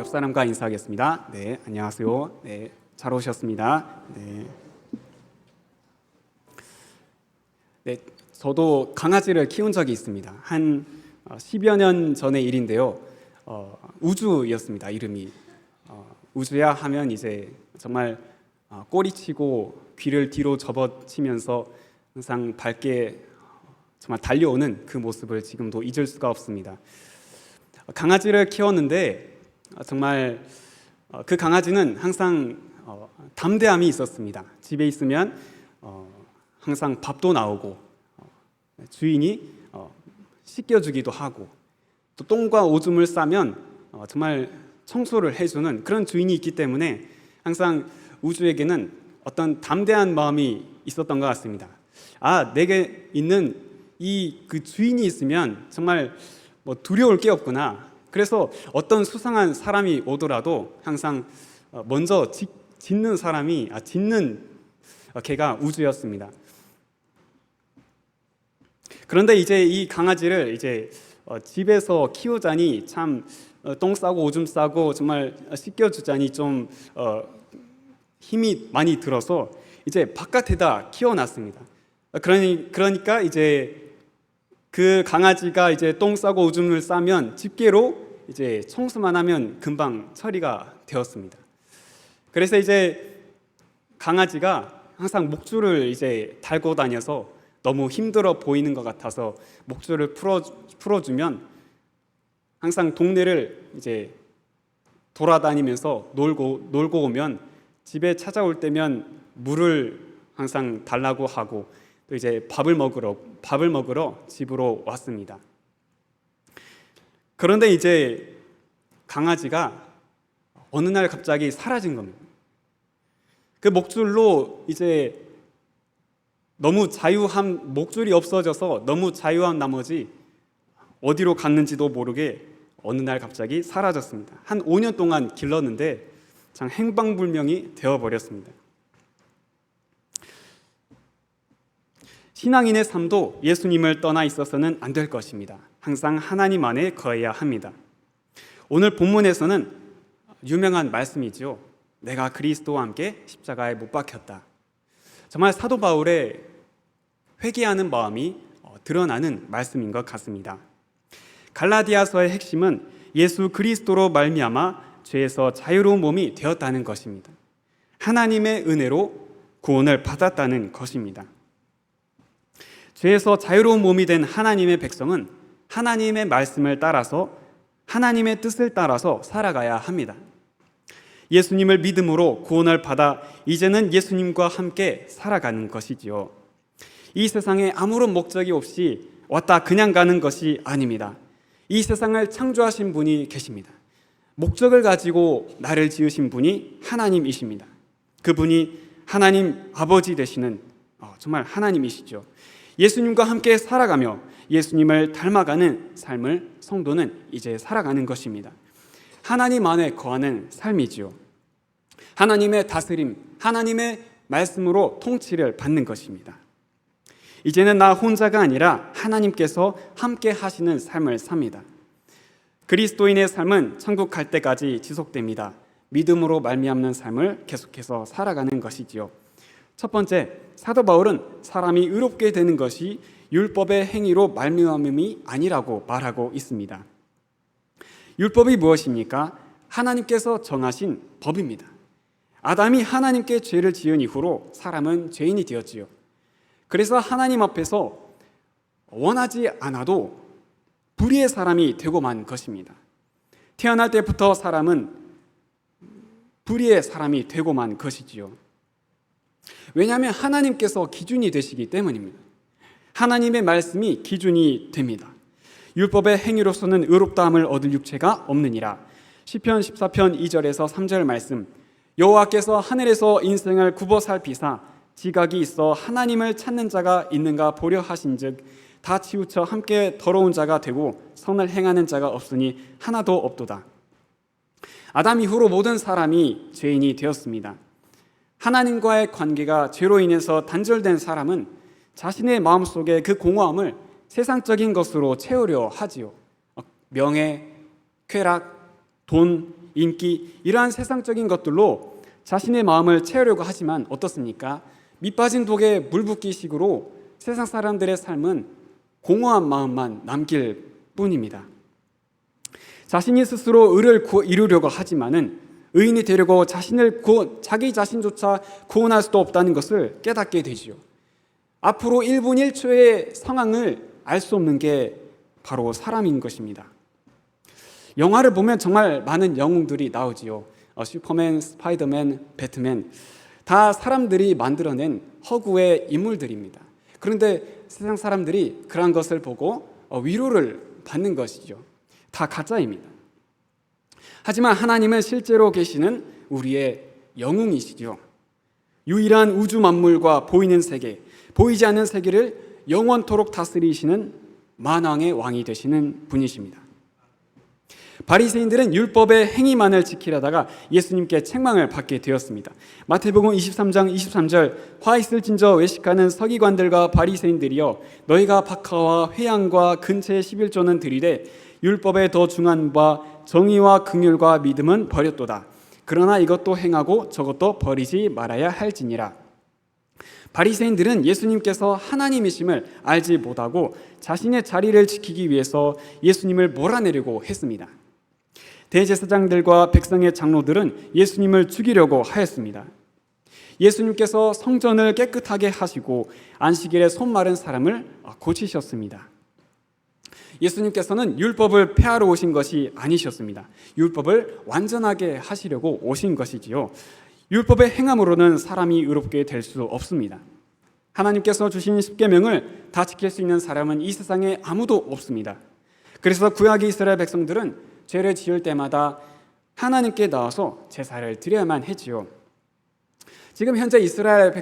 사람과 인사하겠습니다. 네, 안녕하세요. 네, 잘 오셨습니다. 네, 저도 강아지를 키운 적이 있습니다. 한 10여 년 전의 일인데요. 우주였습니다. 이름이 우주야 하면 이제 정말 꼬리치고 귀를 뒤로 접어치면서 항상 밝게 정말 달려오는 그 모습을 지금도 잊을 수가 없습니다. 강아지를 키웠는데 정말 그 강아지는 항상 담대함이 있었습니다. 집에 있으면 항상 밥도 나오고 주인이 씻겨주기도 하고 또 똥과 오줌을 싸면 정말 청소를 해주는 그런 주인이 있기 때문에 항상 우주에게는 어떤 담대한 마음이 있었던 것 같습니다. 내게 있는 그 주인이 있으면 정말 두려울 게 없구나. 그래서 어떤 수상한 사람이 오더라도 항상 먼저 짖는 사람이 짖는 개가 우주였습니다. 그런데 이제 이 강아지를 이제 집에서 키우자니 참 똥 싸고 오줌 싸고 정말 씻겨주자니 좀 힘이 많이 들어서 이제 바깥에다 키워놨습니다. 그러니까 이제 그 강아지가 이제 똥 싸고 오줌을 싸면 집게로 이제 청소만 하면 금방 처리가 되었습니다. 그래서 이제 강아지가 항상 목줄을 이제 달고 다녀서 너무 힘들어 보이는 것 같아서 목줄을 풀어주면 항상 동네를 이제 돌아다니면서 놀고 오면 집에 찾아올 때면 물을 항상 달라고 하고 또 이제 밥을 먹으러 집으로 왔습니다. 그런데 이제 강아지가 어느 날 갑자기 사라진 겁니다. 그 목줄로 이제 목줄이 없어져서 너무 자유한 나머지 어디로 갔는지도 모르게 어느 날 갑자기 사라졌습니다. 한 5년 동안 길렀는데 참 행방불명이 되어버렸습니다. 신앙인의 삶도 예수님을 떠나 있어서는 안 될 것입니다. 항상 하나님 안에 거해야 합니다. 오늘 본문에서는 유명한 말씀이죠. 내가 그리스도와 함께 십자가에 못 박혔다. 정말 사도 바울의 회개하는 마음이 드러나는 말씀인 것 같습니다. 갈라디아서의 핵심은 예수 그리스도로 말미암아 죄에서 자유로운 몸이 되었다는 것입니다. 하나님의 은혜로 구원을 받았다는 것입니다. 죄에서 자유로운 몸이 된 하나님의 백성은 하나님의 말씀을 따라서 하나님의 뜻을 따라서 살아가야 합니다. 예수님을 믿음으로 구원을 받아 이제는 예수님과 함께 살아가는 것이지요. 이 세상에 아무런 목적이 없이 왔다 그냥 가는 것이 아닙니다. 이 세상을 창조하신 분이 계십니다. 목적을 가지고 나를 지으신 분이 하나님이십니다. 그분이 하나님 아버지 되시는 정말 하나님이시죠. 예수님과 함께 살아가며 예수님을 닮아가는 삶을 성도는 이제 살아가는 것입니다. 하나님 안에 거하는 삶이지요. 하나님의 다스림, 하나님의 말씀으로 통치를 받는 것입니다. 이제는 나 혼자가 아니라 하나님께서 함께 하시는 삶을 삽니다. 그리스도인의 삶은 천국 갈 때까지 지속됩니다. 믿음으로 말미암는 삶을 계속해서 살아가는 것이지요. 첫 번째, 사도 바울은 사람이 의롭게 되는 것이 율법의 행위로 말미암음이 아니라고 말하고 있습니다. 율법이 무엇입니까? 하나님께서 정하신 법입니다. 아담이 하나님께 죄를 지은 이후로 사람은 죄인이 되었지요. 그래서 하나님 앞에서 원하지 않아도 불의의 사람이 되고 만 것입니다. 태어날 때부터 사람은 불의의 사람이 되고 만 것이지요. 왜냐하면 하나님께서 기준이 되시기 때문입니다. 하나님의 말씀이 기준이 됩니다. 율법의 행위로서는 의롭다함을 얻을 육체가 없느니라. 시편 14편 2절에서 3절 말씀, 여호와께서 하늘에서 인생을 굽어 살피사 지각이 있어 하나님을 찾는 자가 있는가 보려 하신즉 다 치우쳐 함께 더러운 자가 되고 선을 행하는 자가 없으니 하나도 없도다. 아담 이후로 모든 사람이 죄인이 되었습니다. 하나님과의 관계가 죄로 인해서 단절된 사람은 자신의 마음속에 그 공허함을 세상적인 것으로 채우려 하지요. 명예, 쾌락, 돈, 인기, 이러한 세상적인 것들로 자신의 마음을 채우려고 하지만 어떻습니까? 밑빠진 독에 물 붓기 식으로 세상 사람들의 삶은 공허한 마음만 남길 뿐입니다. 자신이 스스로 의를 이루려고 하지만은 의인이 되려고 자기 자신조차 구원할 수도 없다는 것을 깨닫게 되지요. 앞으로 1분 1초의 상황을 알 수 없는 게 바로 사람인 것입니다. 영화를 보면 정말 많은 영웅들이 나오지요. 슈퍼맨, 스파이더맨, 배트맨, 다 사람들이 만들어낸 허구의 인물들입니다. 그런데 세상 사람들이 그러한 것을 보고 위로를 받는 것이죠. 다 가짜입니다. 하지만 하나님은 실제로 계시는 우리의 영웅이시죠. 유일한 우주 만물과 보이는 세계, 보이지 않는 세계를 영원토록 다스리시는 만왕의 왕이 되시는 분이십니다. 바리새인들은 율법의 행위만을 지키려다가 예수님께 책망을 받게 되었습니다. 마태복음 23장 23절, 화 있을진저 외식하는 서기관들과 바리새인들이여, 너희가 박하와 회양과 근처의 11조는 드리되 율법에 더 중한 바 정의와 긍휼과 믿음은 버렸도다. 그러나 이것도 행하고 저것도 버리지 말아야 할지니라. 바리새인들은 예수님께서 하나님이심을 알지 못하고 자신의 자리를 지키기 위해서 예수님을 몰아내려고 했습니다. 대제사장들과 백성의 장로들은 예수님을 죽이려고 하였습니다. 예수님께서 성전을 깨끗하게 하시고 안식일에 손 마른 사람을 고치셨습니다. 예수님께서는 율법을 폐하러 오신 것이 아니셨습니다. 율법을 완전하게 하시려고 오신 것이지요. 율법의 행함으로는 사람이 의롭게 될 수 없습니다. 하나님께서 주신 십계명을 다 지킬 수 있는 사람은 이 세상에 아무도 없습니다. 그래서 구약의 이스라엘 백성들은 죄를 지을 때마다 하나님께 나와서 제사를 드려야만 했지요. 지금 현재 이스라엘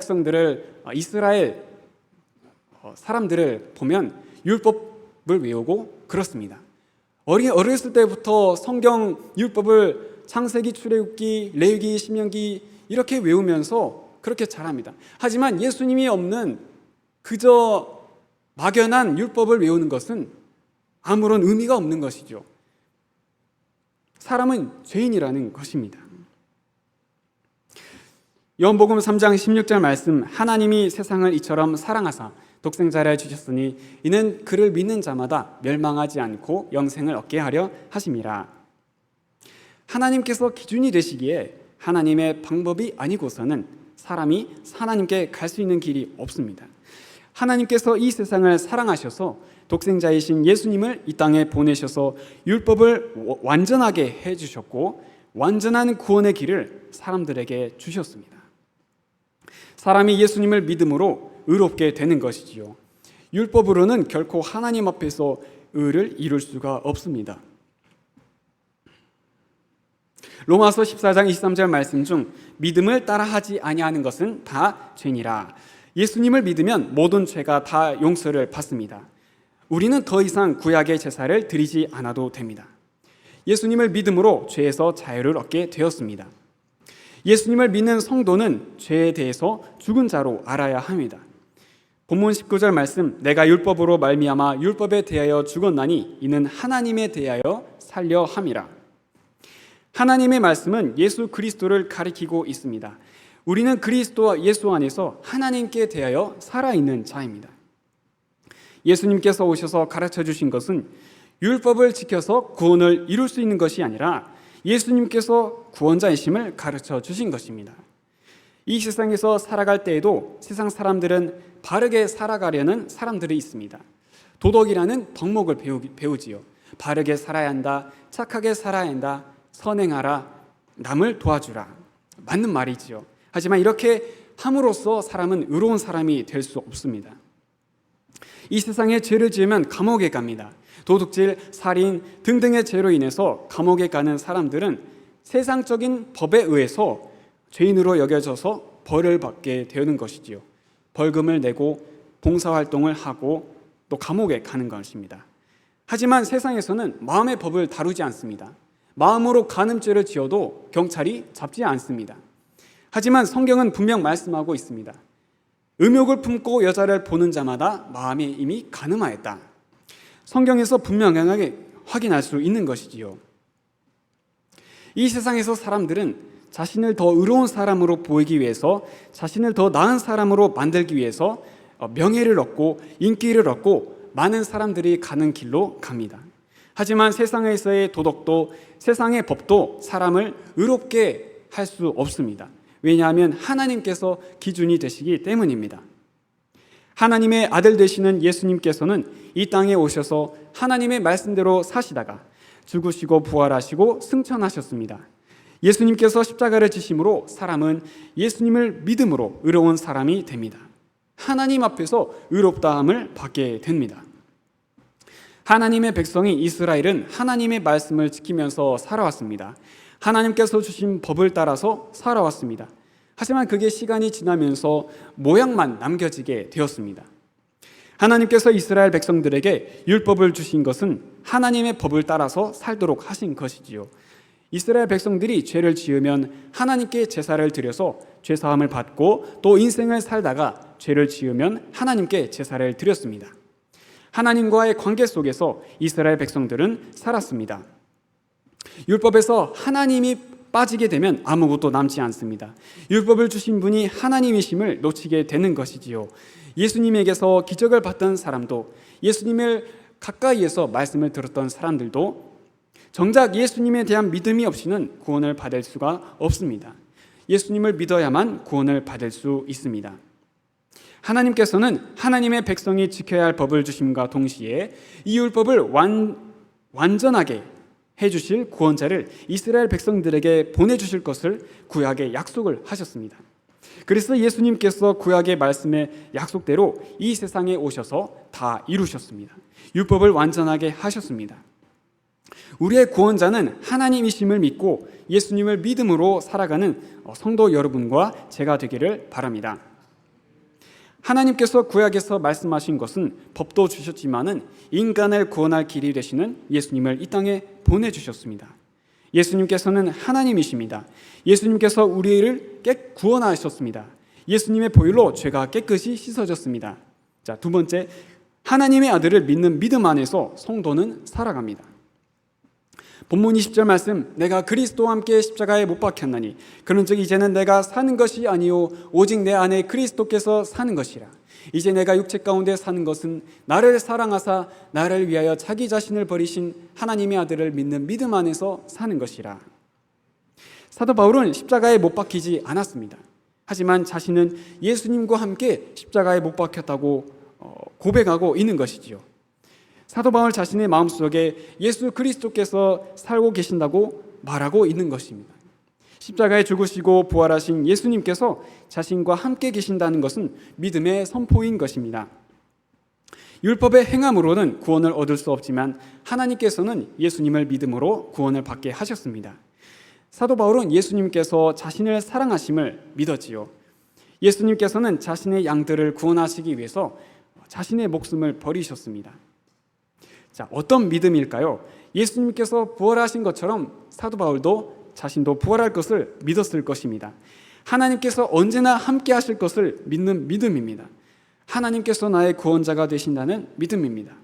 사람들을 보면 율법을 외우고 그렇습니다. 어렸을 때부터 성경 율법을 창세기, 출애굽기, 레위기, 신명기 이렇게 외우면서 그렇게 잘합니다. 하지만 예수님이 없는 그저 막연한 율법을 외우는 것은 아무런 의미가 없는 것이죠. 사람은 죄인이라는 것입니다. 요한복음 3장 16절 말씀, 하나님이 세상을 이처럼 사랑하사 독생자를 주셨으니 이는 그를 믿는 자마다 멸망하지 않고 영생을 얻게 하려 하심이라. 하나님께서 기준이 되시기에 하나님의 방법이 아니고서는 사람이 하나님께 갈 수 있는 길이 없습니다. 하나님께서 이 세상을 사랑하셔서 독생자이신 예수님을 이 땅에 보내셔서 율법을 완전하게 해주셨고 완전한 구원의 길을 사람들에게 주셨습니다. 사람이 예수님을 믿음으로 의롭게 되는 것이지요. 율법으로는 결코 하나님 앞에서 의를 이룰 수가 없습니다. 로마서 14장 23절 말씀 중 믿음을 따라하지 아니하는 것은 다 죄니라. 예수님을 믿으면 모든 죄가 다 용서를 받습니다. 우리는 더 이상 구약의 제사를 드리지 않아도 됩니다. 예수님을 믿음으로 죄에서 자유를 얻게 되었습니다. 예수님을 믿는 성도는 죄에 대해서 죽은 자로 알아야 합니다. 본문 19절 말씀, 내가 율법으로 말미암아 율법에 대하여 죽었나니 이는 하나님에 대하여 살려 함이라. 하나님의 말씀은 예수 그리스도를 가리키고 있습니다. 우리는 그리스도와 예수 안에서 하나님께 대하여 살아있는 자입니다. 예수님께서 오셔서 가르쳐 주신 것은 율법을 지켜서 구원을 이룰 수 있는 것이 아니라 예수님께서 구원자이심을 가르쳐 주신 것입니다. 이 세상에서 살아갈 때에도 세상 사람들은 바르게 살아가려는 사람들이 있습니다. 도덕이라는 덕목을 배우지요. 바르게 살아야 한다, 착하게 살아야 한다, 선행하라, 남을 도와주라. 맞는 말이지요. 하지만 이렇게 함으로써 사람은 의로운 사람이 될 수 없습니다. 이 세상에 죄를 지으면 감옥에 갑니다. 도둑질, 살인 등등의 죄로 인해서 감옥에 가는 사람들은 세상적인 법에 의해서 죄인으로 여겨져서 벌을 받게 되는 것이지요. 벌금을 내고 봉사활동을 하고 또 감옥에 가는 것입니다. 하지만 세상에서는 마음의 법을 다루지 않습니다. 마음으로 간음죄를 지어도 경찰이 잡지 않습니다. 하지만 성경은 분명 말씀하고 있습니다. 음욕을 품고 여자를 보는 자마다 마음에 이미 간음하였다. 성경에서 분명하게 확인할 수 있는 것이지요. 이 세상에서 사람들은 자신을 더 의로운 사람으로 보이기 위해서, 자신을 더 나은 사람으로 만들기 위해서 명예를 얻고 인기를 얻고 많은 사람들이 가는 길로 갑니다. 하지만 세상에서의 도덕도, 세상의 법도 사람을 의롭게 할 수 없습니다. 왜냐하면 하나님께서 기준이 되시기 때문입니다. 하나님의 아들 되시는 예수님께서는 이 땅에 오셔서 하나님의 말씀대로 사시다가 죽으시고 부활하시고 승천하셨습니다. 예수님께서 십자가를 지심으로 사람은 예수님을 믿음으로 의로운 사람이 됩니다. 하나님 앞에서 의롭다함을 받게 됩니다. 하나님의 백성인 이스라엘은 하나님의 말씀을 지키면서 살아왔습니다. 하나님께서 주신 법을 따라서 살아왔습니다. 하지만 그게 시간이 지나면서 모양만 남겨지게 되었습니다. 하나님께서 이스라엘 백성들에게 율법을 주신 것은 하나님의 법을 따라서 살도록 하신 것이지요. 이스라엘 백성들이 죄를 지으면 하나님께 제사를 드려서 죄사함을 받고 또 인생을 살다가 죄를 지으면 하나님께 제사를 드렸습니다. 하나님과의 관계 속에서 이스라엘 백성들은 살았습니다. 율법에서 하나님이 빠지게 되면 아무것도 남지 않습니다. 율법을 주신 분이 하나님이심을 놓치게 되는 것이지요. 예수님에게서 기적을 받던 사람도, 예수님을 가까이에서 말씀을 들었던 사람들도 정작 예수님에 대한 믿음이 없이는 구원을 받을 수가 없습니다. 예수님을 믿어야만 구원을 받을 수 있습니다. 하나님께서는 하나님의 백성이 지켜야 할 법을 주심과 동시에 이 율법을 완전하게 해주실 구원자를 이스라엘 백성들에게 보내주실 것을 구약에 약속을 하셨습니다. 그래서 예수님께서 구약의 말씀의 약속대로 이 세상에 오셔서 다 이루셨습니다. 율법을 완전하게 하셨습니다. 우리의 구원자는 하나님이심을 믿고 예수님을 믿음으로 살아가는 성도 여러분과 제가 되기를 바랍니다. 하나님께서 구약에서 말씀하신 것은 법도 주셨지만은 인간을 구원할 길이 되시는 예수님을 이 땅에 보내주셨습니다. 예수님께서는 하나님이십니다. 예수님께서 우리를 구원하셨습니다. 예수님의 보혈로 죄가 깨끗이 씻어졌습니다. 자, 두 번째, 하나님의 아들을 믿는 믿음 안에서 성도는 살아갑니다. 본문 20절 말씀, 내가 그리스도와 함께 십자가에 못 박혔나니 그런즉 이제는 내가 사는 것이 아니요 오직 내 안에 그리스도께서 사는 것이라. 이제 내가 육체 가운데 사는 것은 나를 사랑하사 나를 위하여 자기 자신을 버리신 하나님의 아들을 믿는 믿음 안에서 사는 것이라. 사도 바울은 십자가에 못 박히지 않았습니다. 하지만 자신은 예수님과 함께 십자가에 못 박혔다고 고백하고 있는 것이지요. 사도 바울 자신의 마음속에 예수 그리스도께서 살고 계신다고 말하고 있는 것입니다. 십자가에 죽으시고 부활하신 예수님께서 자신과 함께 계신다는 것은 믿음의 선포인 것입니다. 율법의 행함으로는 구원을 얻을 수 없지만 하나님께서는 예수님을 믿음으로 구원을 받게 하셨습니다. 사도 바울은 예수님께서 자신을 사랑하심을 믿었지요. 예수님께서는 자신의 양들을 구원하시기 위해서 자신의 목숨을 버리셨습니다. 자, 어떤 믿음일까요? 예수님께서 부활하신 것처럼 사도 바울도 자신도 부활할 것을 믿었을 것입니다. 하나님께서 언제나 함께 하실 것을 믿는 믿음입니다. 하나님께서 나의 구원자가 되신다는 믿음입니다.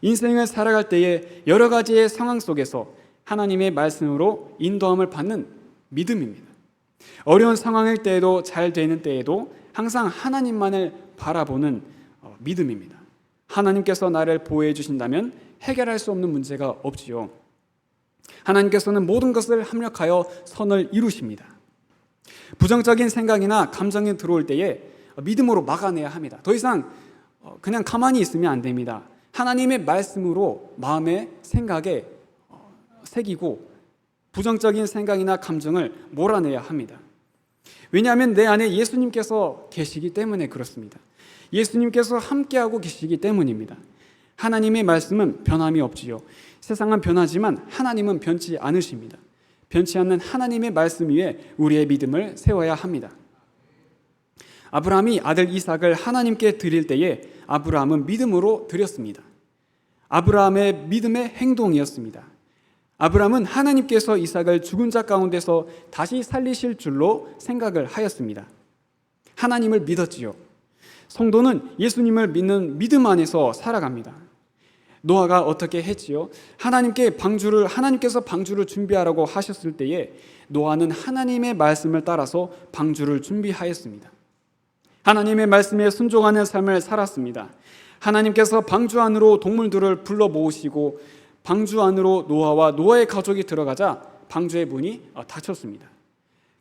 인생을 살아갈 때에 여러 가지의 상황 속에서 하나님의 말씀으로 인도함을 받는 믿음입니다. 어려운 상황일 때에도 잘 되는 때에도 항상 하나님만을 바라보는 믿음입니다. 하나님께서 나를 보호해 주신다면 해결할 수 없는 문제가 없지요. 하나님께서는 모든 것을 합력하여 선을 이루십니다. 부정적인 생각이나 감정이 들어올 때에 믿음으로 막아내야 합니다. 더 이상 그냥 가만히 있으면 안 됩니다. 하나님의 말씀으로 마음의 생각에 새기고 부정적인 생각이나 감정을 몰아내야 합니다. 왜냐하면 내 안에 예수님께서 계시기 때문에 그렇습니다. 예수님께서 함께하고 계시기 때문입니다. 하나님의 말씀은 변함이 없지요. 세상은 변하지만 하나님은 변치 않으십니다. 변치 않는 하나님의 말씀 위에 우리의 믿음을 세워야 합니다. 아브라함이 아들 이삭을 하나님께 드릴 때에 아브라함은 믿음으로 드렸습니다. 아브라함의 믿음의 행동이었습니다. 아브라함은 하나님께서 이삭을 죽은 자 가운데서 다시 살리실 줄로 생각을 하였습니다. 하나님을 믿었지요. 성도는 예수님을 믿는 믿음 안에서 살아갑니다. 노아가 어떻게 했지요? 하나님께서 방주를 준비하라고 하셨을 때에 노아는 하나님의 말씀을 따라서 방주를 준비하였습니다. 하나님의 말씀에 순종하는 삶을 살았습니다. 하나님께서 방주 안으로 동물들을 불러 모으시고 방주 안으로 노아와 노아의 가족이 들어가자 방주의 문이 닫혔습니다.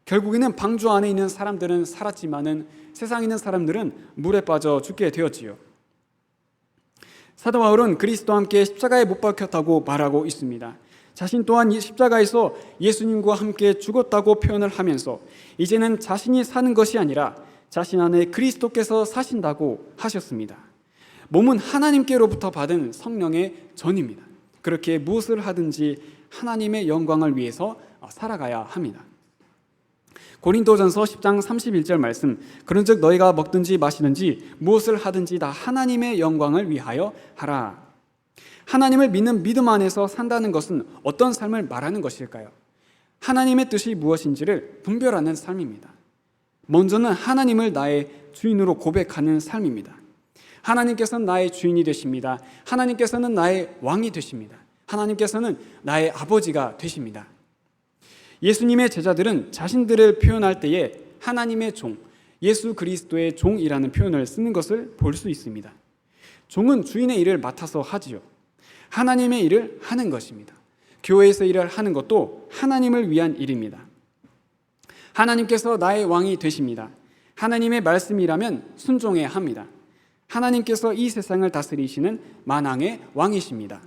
결국에는 방주 안에 있는 사람들은 살았지만은 세상에 있는 사람들은 물에 빠져 죽게 되었지요. 사도 바울은 그리스도와 함께 십자가에 못 박혔다고 말하고 있습니다. 자신 또한 십자가에서 예수님과 함께 죽었다고 표현을 하면서 이제는 자신이 사는 것이 아니라 자신 안에 그리스도께서 사신다고 하셨습니다. 몸은 하나님께로부터 받은 성령의 전입니다. 그렇게 무엇을 하든지 하나님의 영광을 위해서 살아가야 합니다. 고린도전서 10장 31절 말씀, 그런즉 너희가 먹든지 마시든지 무엇을 하든지 다 하나님의 영광을 위하여 하라. 하나님을 믿는 믿음 안에서 산다는 것은 어떤 삶을 말하는 것일까요? 하나님의 뜻이 무엇인지를 분별하는 삶입니다. 먼저는 하나님을 나의 주인으로 고백하는 삶입니다. 하나님께서는 나의 주인이 되십니다. 하나님께서는 나의 왕이 되십니다. 하나님께서는 나의 아버지가 되십니다. 예수님의 제자들은 자신들을 표현할 때에 하나님의 종, 예수 그리스도의 종이라는 표현을 쓰는 것을 볼 수 있습니다. 종은 주인의 일을 맡아서 하지요. 하나님의 일을 하는 것입니다. 교회에서 일을 하는 것도 하나님을 위한 일입니다. 하나님께서 나의 왕이 되십니다. 하나님의 말씀이라면 순종해야 합니다. 하나님께서 이 세상을 다스리시는 만왕의 왕이십니다.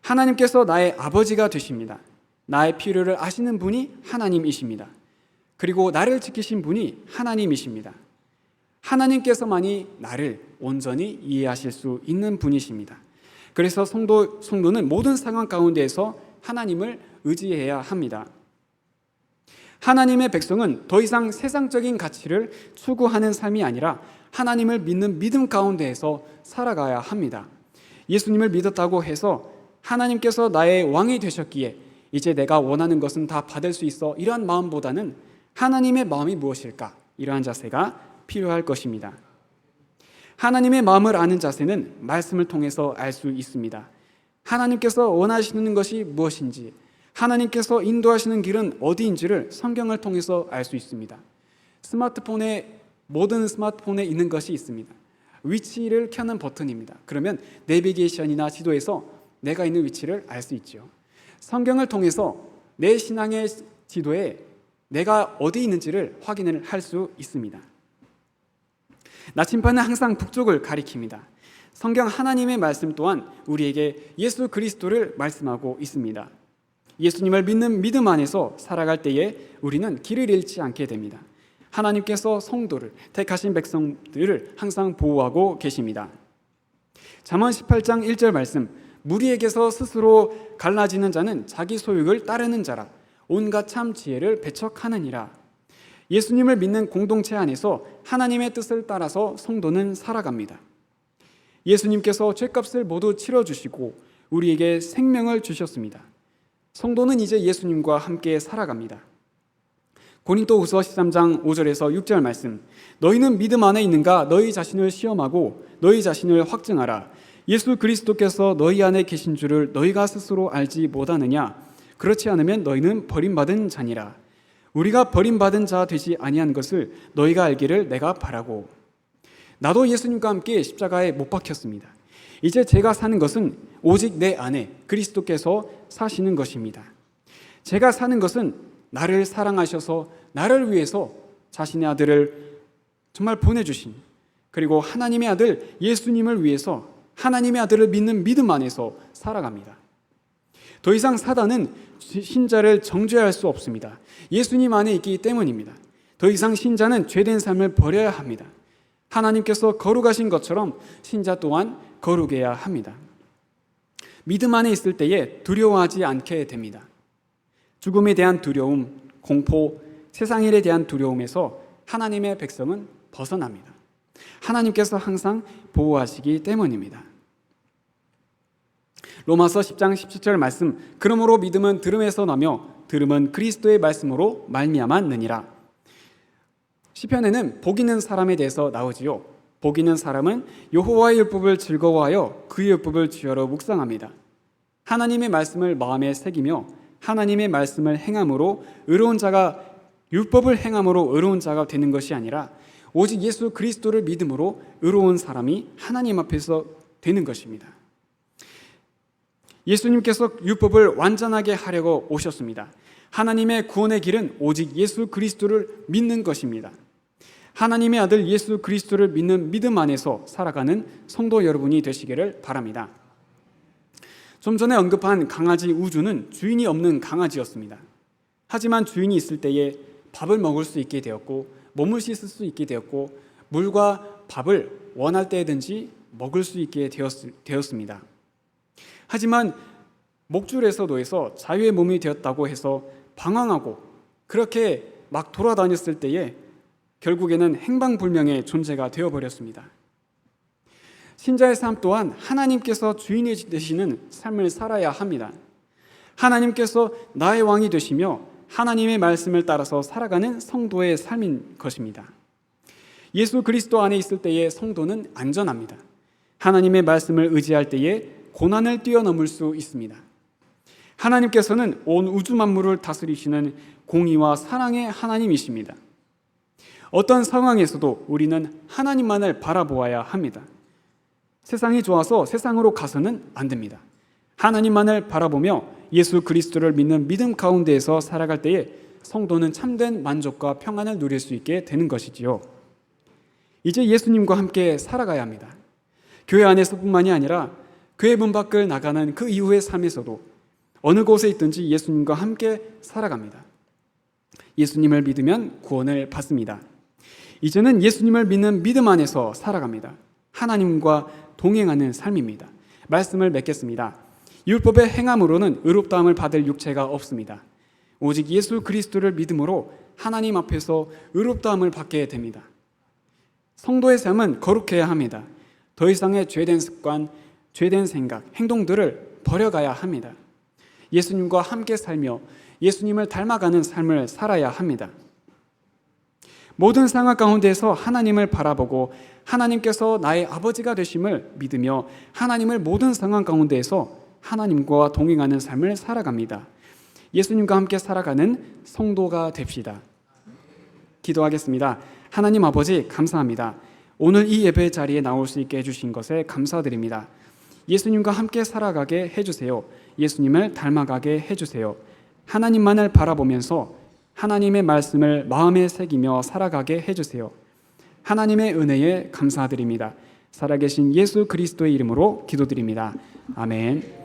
하나님께서 나의 아버지가 되십니다. 나의 필요를 아시는 분이 하나님이십니다. 그리고 나를 지키신 분이 하나님이십니다. 하나님께서만이 나를 온전히 이해하실 수 있는 분이십니다. 그래서 성도는 모든 상황 가운데에서 하나님을 의지해야 합니다. 하나님의 백성은 더 이상 세상적인 가치를 추구하는 삶이 아니라 하나님을 믿는 믿음 가운데에서 살아가야 합니다. 예수님을 믿었다고 해서 하나님께서 나의 왕이 되셨기에 이제 내가 원하는 것은 다 받을 수 있어, 이러한 마음보다는 하나님의 마음이 무엇일까? 이러한 자세가 필요할 것입니다. 하나님의 마음을 아는 자세는 말씀을 통해서 알 수 있습니다. 하나님께서 원하시는 것이 무엇인지, 하나님께서 인도하시는 길은 어디인지를 성경을 통해서 알 수 있습니다. 모든 스마트폰에 있는 것이 있습니다. 위치를 켜는 버튼입니다. 그러면 내비게이션이나 지도에서 내가 있는 위치를 알 수 있죠. 성경을 통해서 내 신앙의 지도에 내가 어디 있는지를 확인을 할 수 있습니다. 나침반은 항상 북쪽을 가리킵니다. 성경 하나님의 말씀 또한 우리에게 예수 그리스도를 말씀하고 있습니다. 예수님을 믿는 믿음 안에서 살아갈 때에 우리는 길을 잃지 않게 됩니다. 하나님께서 성도를, 택하신 백성들을 항상 보호하고 계십니다. 잠언 18장 1절 말씀, 무리에게서 스스로 갈라지는 자는 자기 소욕을 따르는 자라, 온갖 참 지혜를 배척하느니라. 예수님을 믿는 공동체 안에서 하나님의 뜻을 따라서 성도는 살아갑니다. 예수님께서 죄값을 모두 치러주시고 우리에게 생명을 주셨습니다. 성도는 이제 예수님과 함께 살아갑니다. 고린도후서 13장 5절에서 6절 말씀, 너희는 믿음 안에 있는가? 너희 자신을 시험하고 너희 자신을 확증하라. 예수 그리스도께서 너희 안에 계신 줄을 너희가 스스로 알지 못하느냐? 그렇지 않으면 너희는 버림받은 자니라. 우리가 버림받은 자 되지 아니한 것을 너희가 알기를 내가 바라고. 나도 예수님과 함께 십자가에 못 박혔습니다. 이제 제가 사는 것은 오직 내 안에 그리스도께서 사시는 것입니다. 제가 사는 것은 나를 사랑하셔서 나를 위해서 자신의 아들을 정말 보내주신, 그리고 하나님의 아들 예수님을 위해서 하나님의 아들을 믿는 믿음 안에서 살아갑니다. 더 이상 사단은 신자를 정죄할 수 없습니다. 예수님 안에 있기 때문입니다. 더 이상 신자는 죄된 삶을 버려야 합니다. 하나님께서 거룩하신 것처럼 신자 또한 거룩해야 합니다. 믿음 안에 있을 때에 두려워하지 않게 됩니다. 죽음에 대한 두려움, 공포, 세상 일에 대한 두려움에서 하나님의 백성은 벗어납니다. 하나님께서 항상 보호하시기 때문입니다. 로마서 10장 17절 말씀, 그러므로 믿음은 들음에서 나며 들음은 그리스도의 말씀으로 말미암았느니라. 시편에는 복 있는 사람에 대해서 나오지요. 복 있는 사람은 여호와의 율법을 즐거워하여 그의 율법을 주야로 묵상합니다. 하나님의 말씀을 마음에 새기며 하나님의 말씀을 행함으로 의로운 자가 율법을 행함으로 의로운 자가 되는 것이 아니라 오직 예수 그리스도를 믿음으로 의로운 사람이 하나님 앞에서 되는 것입니다. 예수님께서 율법을 완전하게 하려고 오셨습니다. 하나님의 구원의 길은 오직 예수 그리스도를 믿는 것입니다. 하나님의 아들 예수 그리스도를 믿는 믿음 안에서 살아가는 성도 여러분이 되시기를 바랍니다. 좀 전에 언급한 강아지 우주는 주인이 없는 강아지였습니다. 하지만 주인이 있을 때에 밥을 먹을 수 있게 되었고 몸을 씻을 수 있게 되었고 물과 밥을 원할 때든지 먹을 수 있게 되었습니다. 하지만 목줄에서 놓여서 자유의 몸이 되었다고 해서 방황하고 그렇게 막 돌아다녔을 때에 결국에는 행방불명의 존재가 되어버렸습니다. 신자의 삶 또한 하나님께서 주인이 되시는 삶을 살아야 합니다. 하나님께서 나의 왕이 되시며 하나님의 말씀을 따라서 살아가는 성도의 삶인 것입니다. 예수 그리스도 안에 있을 때의 성도는 안전합니다. 하나님의 말씀을 의지할 때에 고난을 뛰어넘을 수 있습니다. 하나님께서는 온 우주 만물을 다스리시는 공의와 사랑의 하나님이십니다. 어떤 상황에서도 우리는 하나님만을 바라보아야 합니다. 세상이 좋아서 세상으로 가서는 안 됩니다. 하나님만을 바라보며 예수 그리스도를 믿는 믿음 가운데에서 살아갈 때에 성도는 참된 만족과 평안을 누릴 수 있게 되는 것이지요. 이제 예수님과 함께 살아가야 합니다. 교회 안에서뿐만이 아니라 교회 문 밖을 나가는 그 이후의 삶에서도 어느 곳에 있든지 예수님과 함께 살아갑니다. 예수님을 믿으면 구원을 받습니다. 이제는 예수님을 믿는 믿음 안에서 살아갑니다. 하나님과 동행하는 삶입니다. 말씀을 맺겠습니다. 율법의 행함으로는 의롭다함을 받을 육체가 없습니다. 오직 예수 그리스도를 믿음으로 하나님 앞에서 의롭다함을 받게 됩니다. 성도의 삶은 거룩해야 합니다. 더 이상의 죄된 습관, 죄된 생각, 행동들을 버려가야 합니다. 예수님과 함께 살며 예수님을 닮아가는 삶을 살아야 합니다. 모든 상황 가운데에서 하나님을 바라보고 하나님께서 나의 아버지가 되심을 믿으며 하나님을 모든 상황 가운데에서 하나님과 동행하는 삶을 살아갑니다. 예수님과 함께 살아가는 성도가 됩시다. 기도하겠습니다. 하나님 아버지 감사합니다. 오늘 이 예배 자리에 나올 수 있게 해주신 것에 감사드립니다. 예수님과 함께 살아가게 해주세요. 예수님을 닮아가게 해주세요. 하나님만을 바라보면서 하나님의 말씀을 마음에 새기며 살아가게 해주세요. 하나님의 은혜에 감사드립니다. 살아계신 예수 그리스도의 이름으로 기도드립니다. 아멘.